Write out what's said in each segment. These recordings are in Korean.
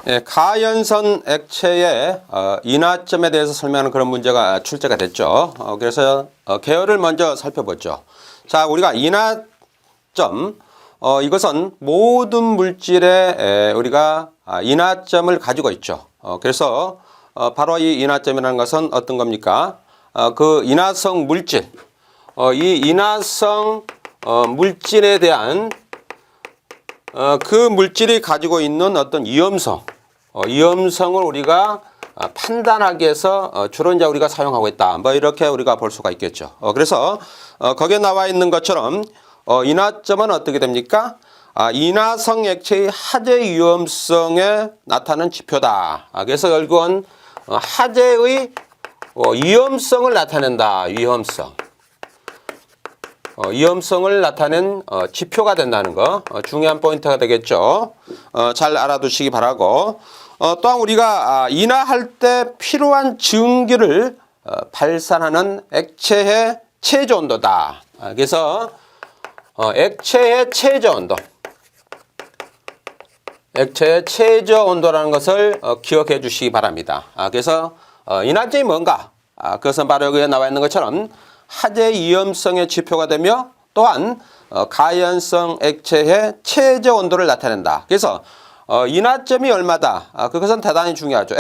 예, 가연성 액체의 인하점에 대해서 설명하는 그런 문제가 출제가 됐죠. 그래서 계열을 먼저 살펴보죠. 자, 우리가 인하점, 이것은 모든 물질에 우리가 인하점을 가지고 있죠. 그래서 바로 이 인하점이라는 것은 어떤 겁니까? 그 인하성 물질, 이 인하성 물질에 대한 그 물질이 가지고 있는 어떤 위험성, 위험성을 우리가 판단하기 위해서 주로 이제 우리가 사용하고 있다. 뭐 이렇게 우리가 볼 수가 있겠죠. 그래서 거기에 나와 있는 것처럼 인하점은 어떻게 됩니까? 인하성 액체의 하재 위험성에 나타나는 지표다. 그래서 결국은 하재의 위험성을 나타낸다. 위험성. 위험성을 나타낸 지표가 된다는 거 중요한 포인트가 되겠죠. 잘 알아두시기 바라고, 또한 우리가 인하할 때 필요한 증기를 발산하는 액체의 최저 온도다. 그래서 액체의 최저 온도, 액체의 최저 온도라는 것을 기억해 주시기 바랍니다. 그래서 인하점이 뭔가? 그것은 바로 여기에 나와 있는 것처럼 하재 위험성의 지표가 되며 또한 가연성 액체의 최저 온도를 나타낸다. 그래서 인하점이 얼마다? 그것은 대단히 중요하죠.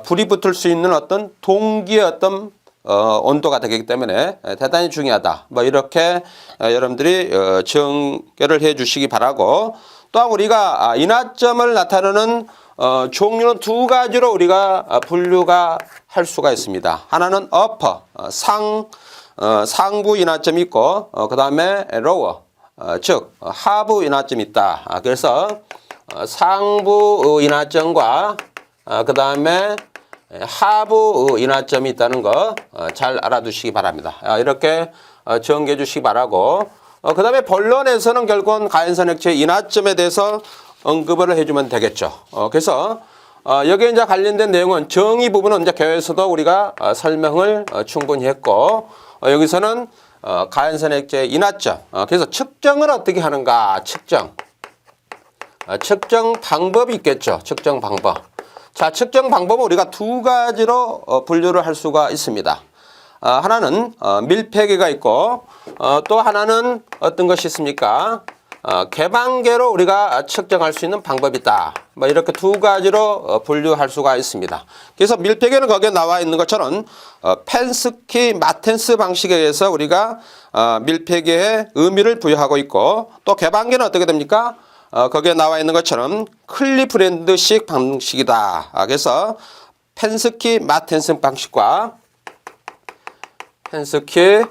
불이 붙을 수 있는 어떤 동기의 어떤 온도가 되기 때문에 대단히 중요하다. 뭐 이렇게 여러분들이 정결을 해 주시기 바라고, 또한 우리가 인하점을 나타내는 종류는 두 가지로 우리가 분류가 할 수가 있습니다. 하나는 upper, 상부 인하점이 있고, 그 다음에 lower, 즉 하부 인하점이 있다. 그래서 상부 인하점과 그 다음에 하부 인하점이 있다는 거 잘 알아두시기 바랍니다. 이렇게 정리해 주시기 바라고, 그 다음에 본론에서는 결국은 가연성 액체의 인하점에 대해서 언급을 해주면 되겠죠. 그래서 여기에 이제 관련된 내용은 정의 부분은 이제 교회에서도 우리가 설명을 충분히 했고, 여기서는 가연성 액체의 인하점, 그래서 측정을 어떻게 하는가? 측정 방법이 있겠죠. 측정 방법. 자, 측정 방법은 우리가 두 가지로 분류를 할 수가 있습니다. 하나는 밀폐계가 있고, 또 하나는 어떤 것이 있습니까? 개방계로 우리가 측정할 수 있는 방법이 있다. 뭐 이렇게 두 가지로 분류할 수가 있습니다. 그래서 밀폐계는 거기에 나와 있는 것처럼 펜스키 마텐스 방식에 의해서 우리가 밀폐계에 의미를 부여하고 있고, 또 개방계는 어떻게 됩니까? 거기에 나와 있는 것처럼 클리프랜드식 방식이다. 그래서 펜스키 마텐스 방식과 펜스키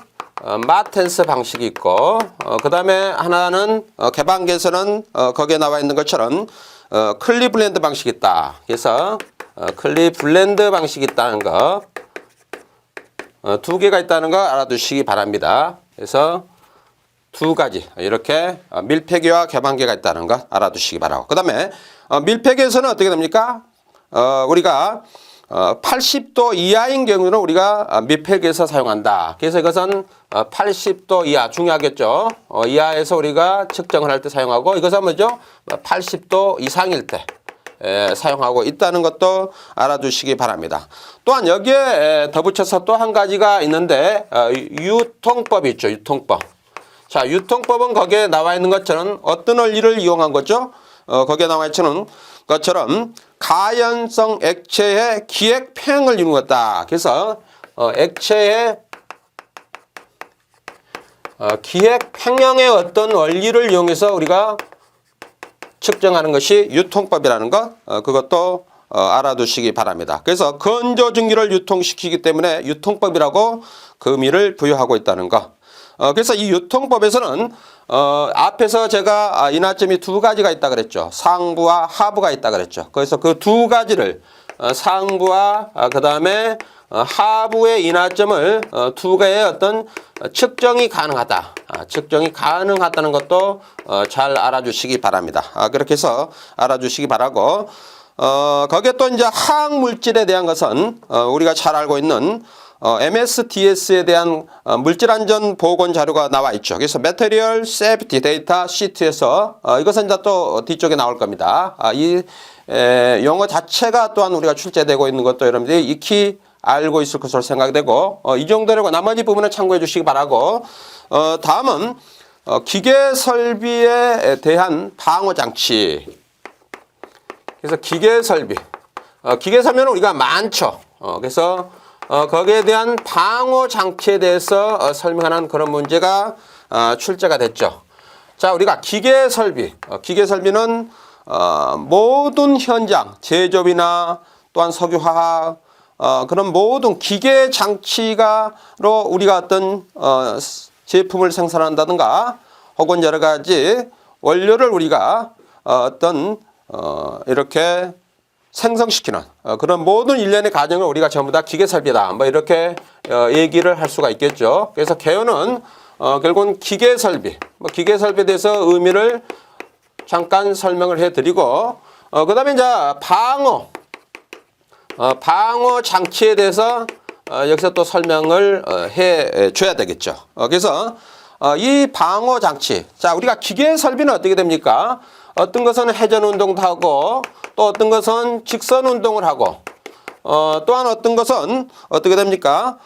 마텐스 방식이 있고, 그 다음에 하나는 개방계에서는 거기에 나와 있는 것처럼 클리블랜드 방식이 있다. 그래서 클리블랜드 방식이 있다는 거, 두 개가 있다는 거 알아두시기 바랍니다. 그래서 두 가지 이렇게 밀폐계와 개방계가 있다는 거 알아두시기 바라고, 그 다음에 밀폐계에서는 어떻게 됩니까? 우리가 80도 이하인 경우는 우리가 밀폐계에서 사용한다. 그래서 이것은 80도 이하 중요하겠죠. 이하에서 우리가 측정을 할 때 사용하고, 이것은 뭐죠? 80도 이상일 때 사용하고 있다는 것도 알아두시기 바랍니다. 또한 여기에 덧붙여서 또 한 가지가 있는데 유통법이 있죠. 유통법. 자, 유통법은 거기에 나와 있는 것처럼 어떤 원리를 이용한 거죠? 거기에 나와 있는 것처럼 가연성 액체의 기획 평형을 이루었다. 그래서 액체의 기획 평형의 어떤 원리를 이용해서 우리가 측정하는 것이 유통법이라는 것, 그것도 알아두시기 바랍니다. 그래서 건조 증기를 유통시키기 때문에 유통법이라고 그 의미를 부여하고 있다는 것. 그래서 이 유통법에서는 앞에서 제가 인하점이 두 가지가 있다 그랬죠. 상부와 하부가 있다 그랬죠. 그래서 그 두 가지를 상부와 그 다음에 하부의 인하점을 두 개의 어떤 측정이 가능하다. 측정이 가능하다는 것도 잘 알아주시기 바랍니다. 그렇게 해서 알아주시기 바라고, 거기에 또 이제 화학 물질에 대한 것은 우리가 잘 알고 있는 MSDS에 대한 물질 안전 보건 자료가 나와 있죠. 그래서 Material Safety Data Sheet에서 이것은 이제 또 뒤쪽에 나올 겁니다. 이 용어 자체가 또한 우리가 출제되고 있는 것도 여러분들이 익히 알고 있을 것으로 생각되고 이 정도라고 나머지 부분을 참고해 주시기 바라고 다음은 기계 설비에 대한 방어 장치. 그래서 기계 설비. 기계 설비는 우리가 많죠. 그래서 거기에 대한 방어 장치에 대해서 설명하는 그런 문제가 출제가 됐죠. 자, 우리가 기계 설비. 기계 설비는 모든 현장, 제조업이나 또한 석유화학 그런 모든 기계 장치가로 우리가 어떤 제품을 생산한다든가 혹은 여러 가지 원료를 우리가 어떤 이렇게 생성시키는 그런 모든 일련의 과정을 우리가 전부 다 기계 설비다. 뭐 이렇게 얘기를 할 수가 있겠죠. 그래서 개요는 결국은 기계 설비, 기계 설비에 대해서 의미를 잠깐 설명을 해드리고 그다음에 이제 방어 장치에 대해서 여기서 또 설명을 해 줘야 되겠죠. 그래서 이 방어 장치, 자 우리가 기계 설비는 어떻게 됩니까? 어떤 것은 회전 운동도 하고 또 어떤 것은 직선 운동을 하고 또한 어떤 것은 어떻게 됩니까?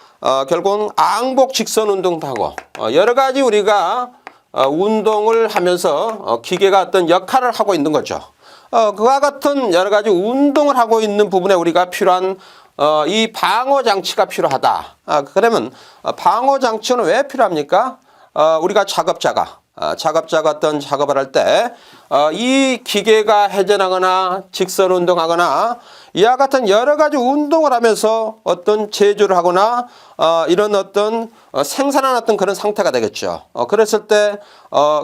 결국은 앙복 직선 운동도 하고 여러 가지 우리가 운동을 하면서 기계가 어떤 역할을 하고 있는 거죠. 그와 같은 여러 가지 운동을 하고 있는 부분에 우리가 필요한 이 방어 장치가 필요하다. 그러면 방어 장치는 왜 필요합니까? 우리가 작업자가 어떤 작업을 할 때 이 기계가 회전하거나 직선 운동하거나 이와 같은 여러 가지 운동을 하면서 어떤 제조를 하거나 이런 어떤 생산하는 어떤 그런 상태가 되겠죠. 그랬을 때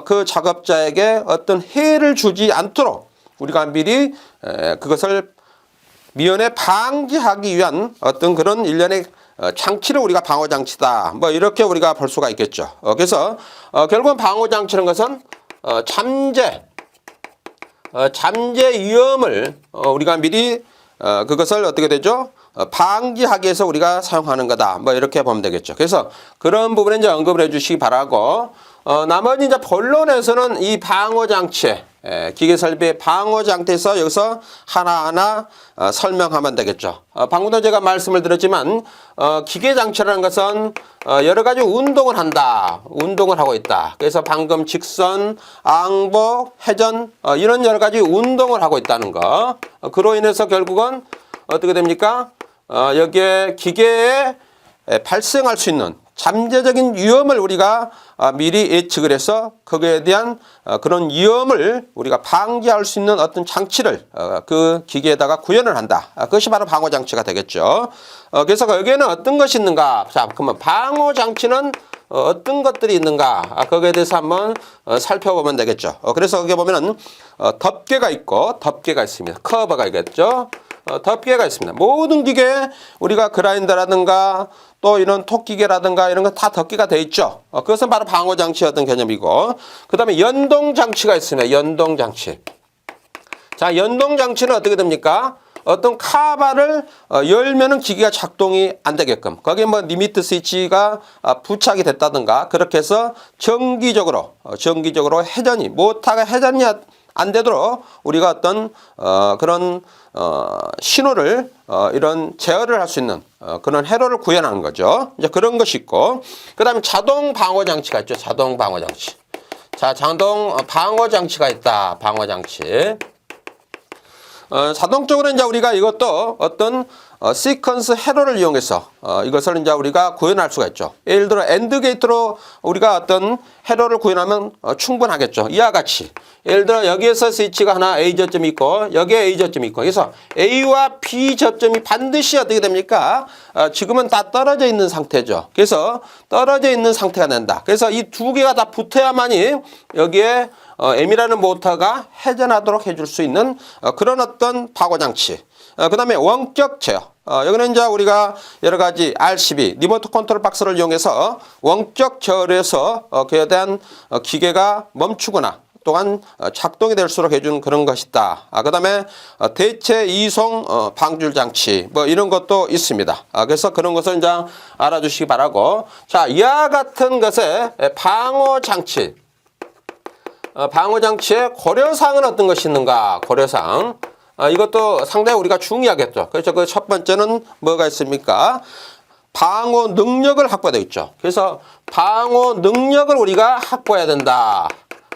그 작업자에게 어떤 해를 주지 않도록 우리가 미리 그것을 미연에 방지하기 위한 어떤 그런 일련의 장치를 우리가 방어장치다. 뭐 이렇게 우리가 볼 수가 있겠죠. 그래서 결국은 방어장치라는 것은 잠재 위험을 우리가 미리 그것을 어떻게 되죠? 방지하기 위해서 우리가 사용하는 거다. 뭐 이렇게 보면 되겠죠. 그래서 그런 부분에 이제 언급을 해 주시기 바라고 나머지 이제 본론에서는 이 방어장치 기계 설비의 방어 장치에서 여기서 하나하나 설명하면 되겠죠. 방금도 제가 말씀을 드렸지만 기계 장치라는 것은 여러 가지 운동을 한다. 운동을 하고 있다. 그래서 방금 직선, 앙복, 회전 이런 여러 가지 운동을 하고 있다는 거. 그로 인해서 결국은 어떻게 됩니까? 여기에 기계에 발생할 수 있는 잠재적인 위험을 우리가 미리 예측을 해서 거기에 대한 그런 위험을 우리가 방지할 수 있는 어떤 장치를 그 기계에다가 구현을 한다. 그것이 바로 방어 장치가 되겠죠. 그래서 여기에는 어떤 것이 있는가? 자, 그러면 방어 장치는 어떤 것들이 있는가? 거기에 대해서 한번 살펴보면 되겠죠. 그래서 거기에 보면은 덮개가 있고 덮개가 있습니다. 커버가 있겠죠. 덮개가 있습니다. 모든 기계 우리가 그라인더라든가 또 이런 톡기계라든가 이런 거 다 덮개가 돼 있죠. 그것은 바로 방어 장치의 어떤 개념이고 그다음에 연동 장치가 있습니다. 연동 장치. 자, 연동 장치는 어떻게 됩니까? 어떤 카바를 열면은 기계가 작동이 안 되게끔 거기에 뭐 리미트 스위치가 부착이 됐다든가 그렇게 해서 정기적으로 회전이 모터가 회전이 안 되도록 우리가 어떤 그런 신호를 이런 제어를 할 수 있는 그런 회로를 구현하는 거죠. 이제 그런 것이 있고 그다음에 자동 방어 장치가 있죠. 자동 방어 장치. 자, 자동 방어 장치가 있다. 방어 장치. 자동적으로 이제 우리가 이것도 어떤 시퀀스 회로를 이용해서 이것을 이제 우리가 구현할 수가 있죠. 예를 들어 엔드 게이트로 우리가 어떤 회로를 구현하면 충분하겠죠. 이와 같이 예를 들어 여기에서 스위치가 하나 A 저점이 있고 여기에 A 저점이 있고 그래서 A와 B 저점이 반드시 어떻게 됩니까? 지금은 다 떨어져 있는 상태죠. 그래서 떨어져 있는 상태가 된다. 그래서 이 두 개가 다 붙어야만이 여기에 M이라는 모터가 회전하도록 해줄 수 있는 그런 어떤 방어 장치. 그 다음에 원격 제어. 여기는 이제 우리가 여러 가지 RCB, 리모트 컨트롤 박스를 이용해서 원격 제어를 해서 그에 대한 기계가 멈추거나 또한 작동이 될수록 해주는 그런 것이다. 그다음에 대체 이송 방출 장치 뭐 이런 것도 있습니다. 그래서 그런 것을 이제 알아주시기 바라고. 자, 이와 같은 것의 방호 장치. 방호 장치의 고려사항은 어떤 것이 있는가? 고려사항. 이것도 상당히 우리가 중요하겠죠. 그래서 그 첫 번째는 뭐가 있습니까? 방호 능력을 확보해야 되겠죠. 그래서 방호 능력을 우리가 확보해야 된다.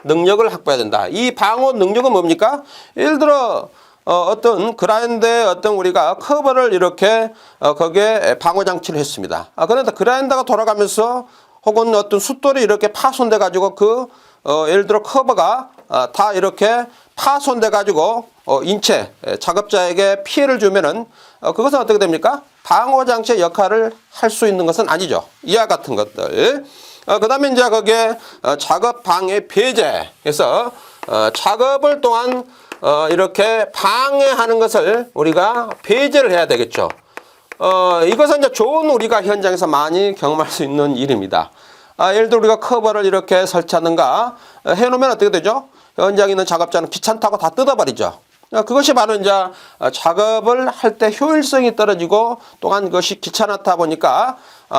능력을 확보해야 된다. 이 방호 능력은 뭡니까? 예를 들어 어떤 그라인더에 어떤 우리가 커버를 이렇게 거기에 방호 장치를 했습니다. 그런데 그라인더가 돌아가면서 혹은 어떤 숫돌이 이렇게 파손돼 가지고 예를 들어 커버가 다 이렇게 파손돼 가지고 인체 작업자에게 피해를 주면은 그것은 어떻게 됩니까? 방호 장치의 역할을 할 수 있는 것은 아니죠. 이와 같은 것들. 그다음에 이제 거기에 작업 방해 배제. 그래서 작업을 또한 이렇게 방해하는 것을 우리가 배제를 해야 되겠죠. 이것은 이제 좋은 우리가 현장에서 많이 경험할 수 있는 일입니다. 예를 들어 우리가 커버를 이렇게 설치하는가 해놓으면 어떻게 되죠? 현장에 있는 작업자는 귀찮다고 다 뜯어버리죠. 그것이 바로 이제 작업을 할 때 효율성이 떨어지고 또한 그것이 귀찮았다 보니까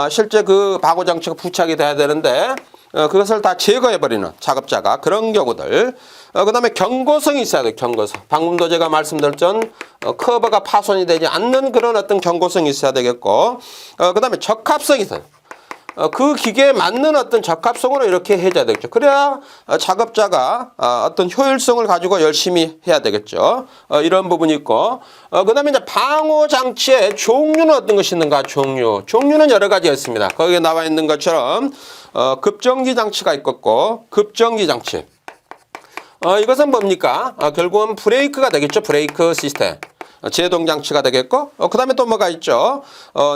실제 그 방호 장치가 부착이 돼야 되는데 그것을 다 제거해버리는 작업자가 그런 경우들. 그 다음에 경고성이 있어야 돼요. 경고성. 방금도 제가 말씀드렸던 커버가 파손이 되지 않는 그런 어떤 경고성이 있어야 되겠고, 그 다음에 적합성이 있어요. 그 기계에 맞는 어떤 적합성으로 이렇게 해줘야 되겠죠. 그래야 작업자가 어떤 효율성을 가지고 열심히 해야 되겠죠. 이런 부분이 있고, 그 다음에 이제 방호 장치의 종류는 어떤 것이 있는가? 종류는 여러 가지가 있습니다. 거기에 나와 있는 것처럼 급전기 장치가 있겠고, 급전기 장치. 이것은 뭡니까? 결국은 브레이크가 되겠죠. 브레이크 시스템. 제동 장치가 되겠고, 그 다음에 또 뭐가 있죠?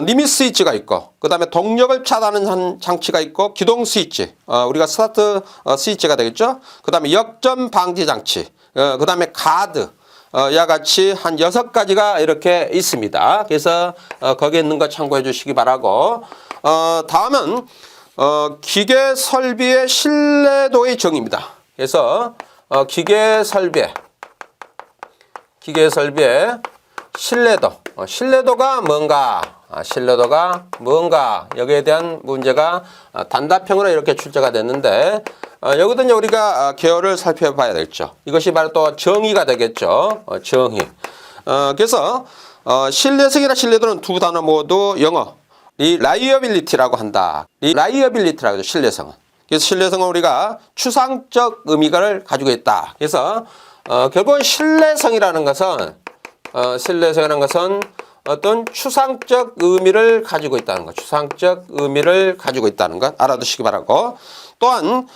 리밋 스위치가 있고, 그 다음에 동력을 차단하는 장치가 있고, 기동 스위치, 우리가 스타트 스위치가 되겠죠? 그 다음에 역전 방지 장치, 그 다음에 가드, 이와 같이 한 6가지가 이렇게 있습니다. 그래서 거기에 있는 거 참고해 주시기 바라고. 다음은 기계 설비의 신뢰도의 정의입니다. 그래서 기계 설비의 신뢰도. 신뢰도가 뭔가? 신뢰도가 뭔가? 여기에 대한 문제가 단답형으로 이렇게 출제가 됐는데, 여기도 이제 우리가 개요를 살펴봐야 되겠죠. 이것이 바로 또 정의가 되겠죠. 정의. 그래서 신뢰성이나 신뢰도는 두 단어 모두 영어. reliability라고 한다. reliability라고 하죠. 신뢰성은. 그래서 신뢰성은 우리가 추상적 의미를 가지고 있다. 그래서 결국은 신뢰성이라는 것은 어떤 추상적 의미를 가지고 있다는 것. 추상적 의미를 가지고 있다는 것 알아두시기 바라고. 또한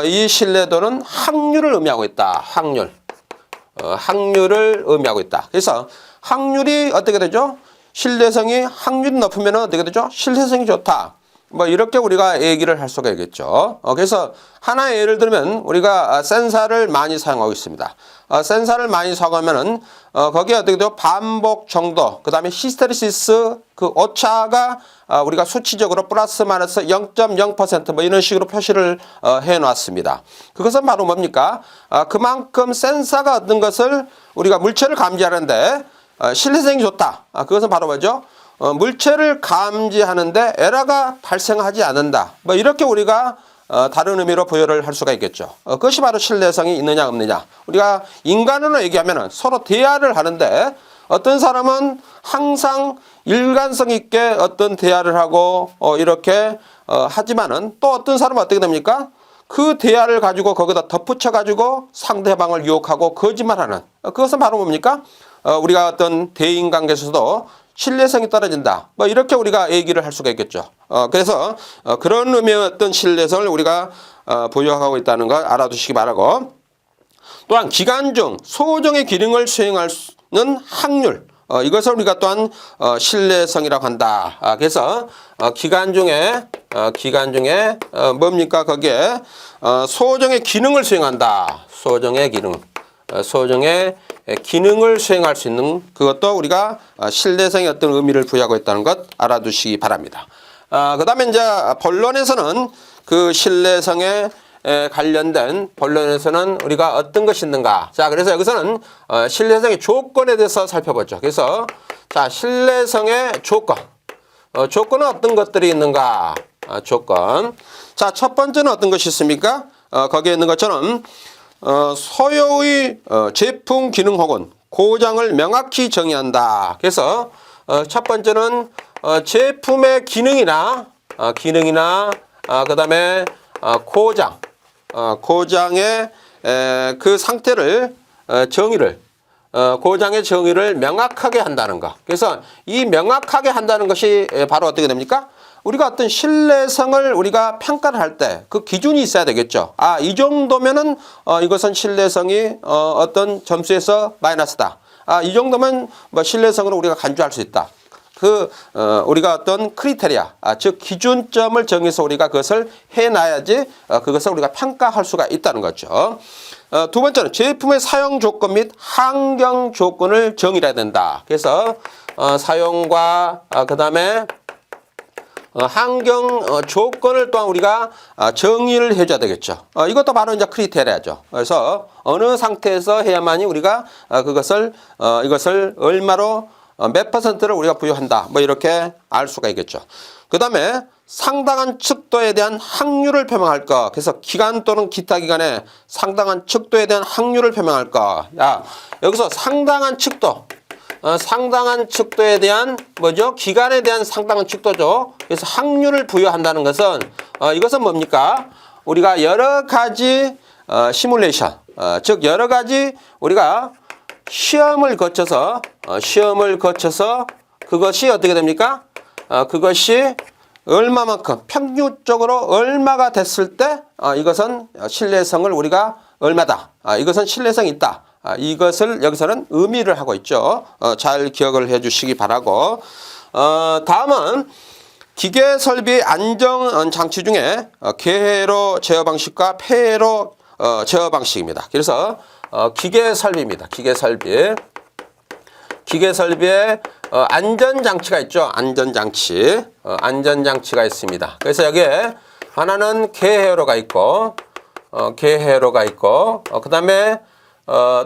이 신뢰도는 확률을 의미하고 있다. 확률을 의미하고 있다. 그래서 확률이 어떻게 되죠? 신뢰성이 확률이 높으면 어떻게 되죠? 신뢰성이 좋다. 뭐 이렇게 우리가 얘기를 할 수가 있겠죠. 그래서 하나의 예를 들면 우리가 센서를 많이 사용하고 있습니다. 센서를 많이 사용하면은 거기에 어떻게 돼요? 반복 정도, 그 다음에 히스테리시스 그 오차가 우리가 수치적으로 플러스 마이너스 0.0% 뭐 이런 식으로 표시를 해 놨습니다. 그것은 바로 뭡니까? 그만큼 센서가 어떤 것을 우리가 물체를 감지하는데 신뢰성이 좋다. 그것은 바로 뭐죠? 물체를 감지하는데 에러가 발생하지 않는다. 뭐 이렇게 우리가 다른 의미로 부여를 할 수가 있겠죠. 그것이 바로 신뢰성이 있느냐 없느냐. 우리가 인간으로 얘기하면 서로 대화를 하는데 어떤 사람은 항상 일관성 있게 어떤 대화를 하고 이렇게 하지만은 또 어떤 사람은 어떻게 됩니까? 그 대화를 가지고 거기다 덧붙여 가지고 상대방을 유혹하고 거짓말하는. 그것은 바로 뭡니까? 우리가 어떤 대인 관계에서도 신뢰성이 떨어진다. 뭐 이렇게 우리가 얘기를 할 수가 있겠죠. 그래서 그런 의미의 어떤 신뢰성을 우리가 보유하고 있다는 걸 알아두시기 바라고. 또한 기간 중 소정의 기능을 수행할 수 있는 확률. 이것을 우리가 또한 신뢰성이라고 한다. 그래서 기간 중에 뭡니까? 거기에 소정의 기능을 수행한다. 소정의 기능을 수행할 수 있는 그것도 우리가 신뢰성의 어떤 의미를 부여하고 있다는 것 알아두시기 바랍니다. 그 다음에 이제 본론에서는 그 신뢰성의 관련된 본론에서는 우리가 어떤 것이 있는가. 자, 그래서 여기서는 신뢰성의 조건에 대해서 살펴보죠. 그래서 자, 신뢰성의 조건. 조건은 어떤 것들이 있는가? 조건. 자, 첫 번째는 어떤 것이 있습니까? 거기에 있는 것처럼 소요의 제품 기능 혹은 고장을 명확히 정의한다. 그래서 첫 번째는 제품의 기능이나 그다음에 고장의 그 상태를 고장의 정의를 명확하게 한다는 것. 그래서 이 명확하게 한다는 것이 바로 어떻게 됩니까? 우리가 어떤 신뢰성을 우리가 평가를 할 때 그 기준이 있어야 되겠죠. 이 정도면은 이것은 신뢰성이 어떤 점수에서 마이너스다. 이 정도면 뭐 신뢰성으로 우리가 간주할 수 있다. 우리가 어떤 크리테리아, 즉 기준점을 정해서 우리가 그것을 해놔야지 그것을 우리가 평가할 수가 있다는 거죠. 두 번째는 제품의 사용 조건 및 환경 조건을 정의해야 된다. 그래서 사용과 그다음에 환경 조건을 또한 우리가 정의를 해줘야 되겠죠. 이것도 바로 이제 크리테리아죠. 그래서 어느 상태에서 해야만이 우리가 이것을 얼마로 몇 퍼센트를 우리가 부여한다. 뭐 이렇게 알 수가 있겠죠. 그 다음에 상당한 척도에 대한 확률을 표명할 것. 그래서 기간 또는 기타 기간에 상당한 척도에 대한 확률을 표명할 것. 여기서 상당한 척도. 상당한 척도에 대한 뭐죠? 기간에 대한 상당한 척도죠. 그래서 확률을 부여한다는 것은 이것은 뭡니까? 우리가 여러 가지 시뮬레이션, 즉 여러 가지 우리가 시험을 거쳐서 그것이 어떻게 됩니까? 그것이 얼마만큼 평균적으로 얼마가 됐을 때 이것은 신뢰성을 우리가 얼마다. 이것은 신뢰성이 있다. 이것을 여기서는 의미를 하고 있죠. 잘 기억을 해 주시기 바라고. 다음은 기계 설비 안정 장치 중에 개회로 제어 방식과 폐회로 제어 방식입니다. 그래서 기계 설비입니다. 기계 설비에 안전장치가 있죠. 안전장치가 있습니다. 그래서 여기에 하나는 개회로가 있고 그 다음에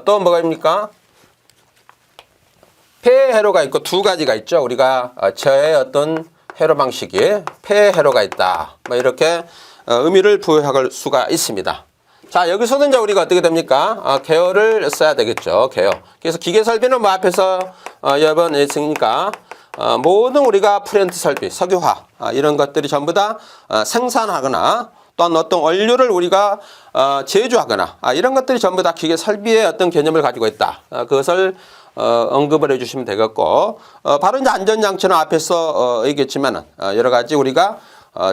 또 뭐가 있습니까? 폐회로가 있고 두 가지가 있죠. 우리가 저의 어떤 회로 방식이 폐회로가 있다. 뭐 이렇게 의미를 부여할 수가 있습니다. 자, 여기서도 이제 우리가 어떻게 됩니까? 개요를 써야 되겠죠. 개요. 그래서 기계 설비는 뭐 앞에서 여러 번 했으니까 모든 우리가 플랜트 설비, 석유화 이런 것들이 전부 다 생산하거나 또한 어떤 원료를 우리가 제조하거나 이런 것들이 전부 다 기계 설비의 어떤 개념을 가지고 있다. 그것을 언급을 해주시면 되겠고 바로 이제 안전장치는 앞에서 얘기했지만 여러 가지 우리가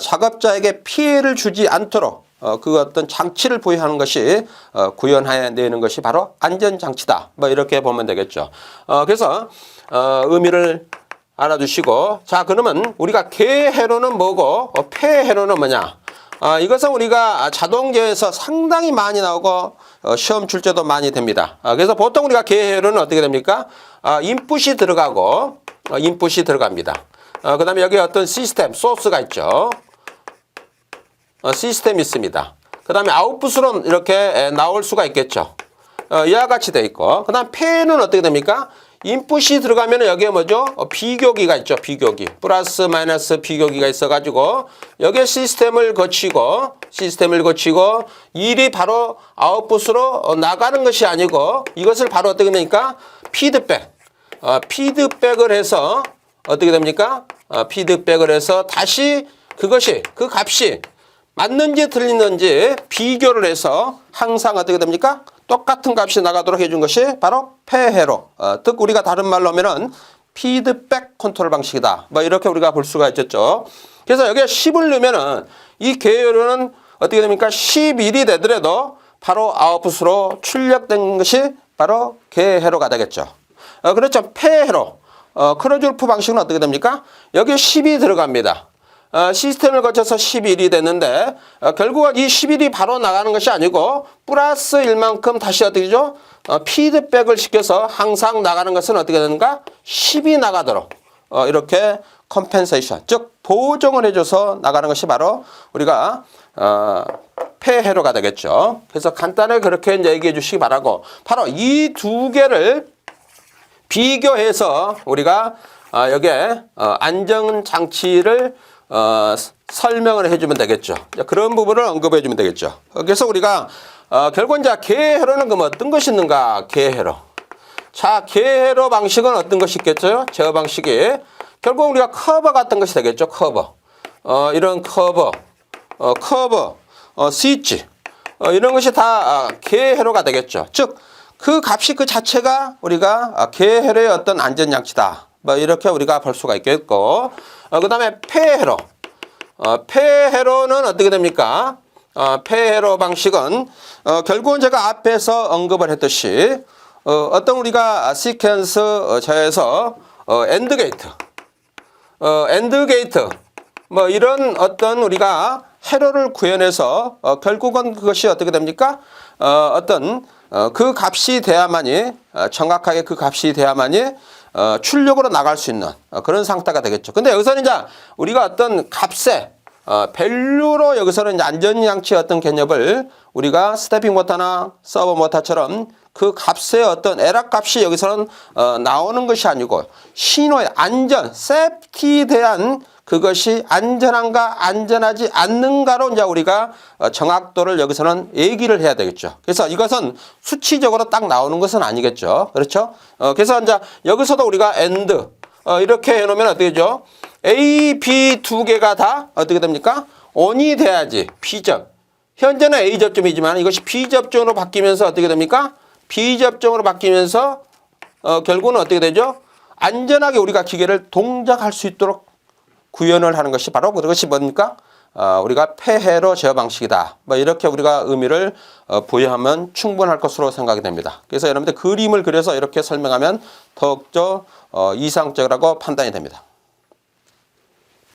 작업자에게 피해를 주지 않도록 그 어떤 장치를 부여하는 것이 구현해 내는 것이 바로 안전장치다. 뭐 이렇게 보면 되겠죠. 그래서 의미를 알아두시고 자 그러면 우리가 개회로는 뭐고 폐회로는 뭐냐? 이것은 우리가 자동계에서 상당히 많이 나오고 시험 출제도 많이 됩니다. 그래서 보통 우리가 개회로는 어떻게 됩니까? 인풋이 들어갑니다. 그 다음에 여기 어떤 시스템, 소스가 있죠. 시스템이 있습니다. 그 다음에 아웃풋으로 이렇게 나올 수가 있겠죠. 이와 같이 되어 있고 그 다음 폐는 어떻게 됩니까? 인풋이 들어가면 여기에 뭐죠? 비교기가 있죠. 비교기. 플러스 마이너스 비교기가 있어가지고 여기에 시스템을 거치고 일이 바로 아웃풋으로 나가는 것이 아니고 이것을 바로 어떻게 됩니까? 피드백을 해서 어떻게 됩니까? 피드백을 해서 다시 그것이 그 값이 맞는지 틀리는지 비교를 해서 항상 어떻게 됩니까? 똑같은 값이 나가도록 해준 것이 바로 폐회로. 즉 우리가 다른 말로 하면은 피드백 컨트롤 방식이다. 뭐 이렇게 우리가 볼 수가 있겠죠. 그래서 여기에 10을 넣으면은 이 개요료는 어떻게 됩니까? 11이 되더라도 바로 아웃풋으로 출력된 것이 바로 개회로가 되겠죠. 그렇죠. 폐회로. 크로졸프 방식은 어떻게 됩니까? 여기에 10이 들어갑니다. 시스템을 거쳐서 11이 됐는데 결국은 이 11이 바로 나가는 것이 아니고 플러스 1만큼 다시 어떻게 되죠? 피드백을 시켜서 항상 나가는 것은 어떻게 되는가? 10이 나가도록 이렇게 컴펜세이션 즉 보정을 해줘서 나가는 것이 바로 우리가 폐회로가 되겠죠. 그래서 간단하게 그렇게 이제 얘기해 주시기 바라고, 바로 이 두 개를 비교해서 우리가 여기에 안전장치를 설명을 해주면 되겠죠. 그런 부분을 언급해 주면 되겠죠. 그래서 우리가 결국 이제 계회로는 그럼 어떤 것이 있는가? 계회로. 자, 계회로 방식은 어떤 것이 있겠죠? 제어 방식이 결국 우리가 커버 같은 것이 되겠죠. 커버. 이런 커버, 스위치, 이런 것이 다 계회로가 되겠죠. 즉, 그 값이 그 자체가 우리가 계회로의 어떤 안전장치다. 뭐 이렇게 우리가 볼 수가 있겠고, 그 다음에 폐회로. 폐회로는 어떻게 됩니까? 폐회로 방식은 결국은 제가 앞에서 언급을 했듯이 어떤 우리가 시퀀스 저에서 엔드 게이트 뭐 이런 어떤 우리가 회로를 구현해서 결국은 그것이 어떻게 됩니까? 어떤 그 값이 돼야만이 정확하게 그 값이 돼야만이 출력으로 나갈 수 있는 그런 상태가 되겠죠. 근데 여기서는 이제 우리가 어떤 값에 밸류로 여기서는 이제 안전장치의 어떤 개념을 우리가 스태핑 모터나 서버 모터처럼 그 값의 어떤 에러 값이 여기서는 나오는 것이 아니고 신호의 안전, 세프티에 대한 그것이 안전한가 안전하지 않는가로 이제 우리가 정확도를 여기서는 얘기를 해야 되겠죠. 그래서 이것은 수치적으로 딱 나오는 것은 아니겠죠. 그렇죠? 그래서 이제 여기서도 우리가 AND 이렇게 해놓으면 어떻게 되죠? A, B 두 개가 다 어떻게 됩니까? ON이 돼야지. B접. 현재는 A 접점이지만 이것이 B 접점으로 바뀌면서 어떻게 됩니까? B 접점으로 바뀌면서 결국은 어떻게 되죠? 안전하게 우리가 기계를 동작할 수 있도록 구현을 하는 것이 바로 그것이 뭡니까? 우리가 폐회로 제어 방식이다. 뭐 이렇게 우리가 의미를 부여하면 충분할 것으로 생각이 됩니다. 그래서 여러분들 그림을 그려서 이렇게 설명하면 더욱더 이상적이라고 판단이 됩니다.